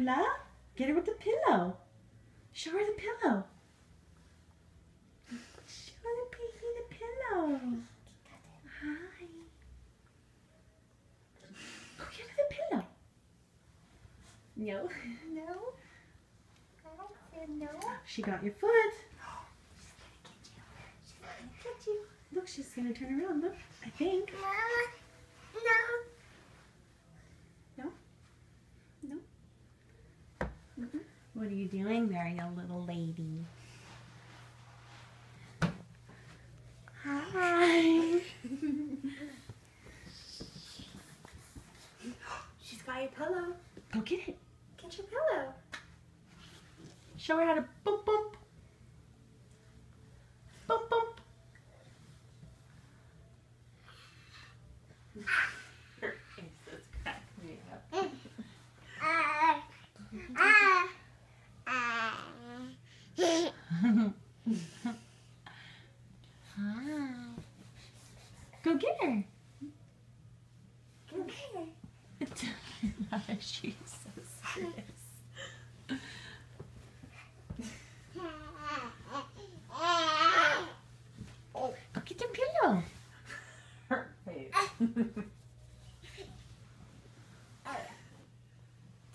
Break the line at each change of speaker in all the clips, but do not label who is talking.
Tallulah? Get her with the pillow. Show her the pillow. Show the baby the pillow. Hi. Go get her the pillow. No.
No. I said no.
She got your foot.
She's gonna get you.
Look, she's gonna turn around. Look, I think.
Mama, no.
No? No? What are you doing there, you little lady? Hi.
She's got your pillow.
Go get it.
Get your pillow.
Show her how to bump bump. Bump bump. Her face is cracking me up. Hi. Go get her.
Go get her.
She's so serious. Go get the pillow. Her face.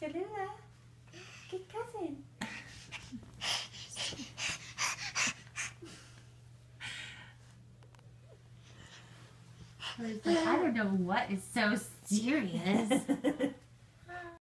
Tallulah, get cousin.
I was like, I don't know what is so serious.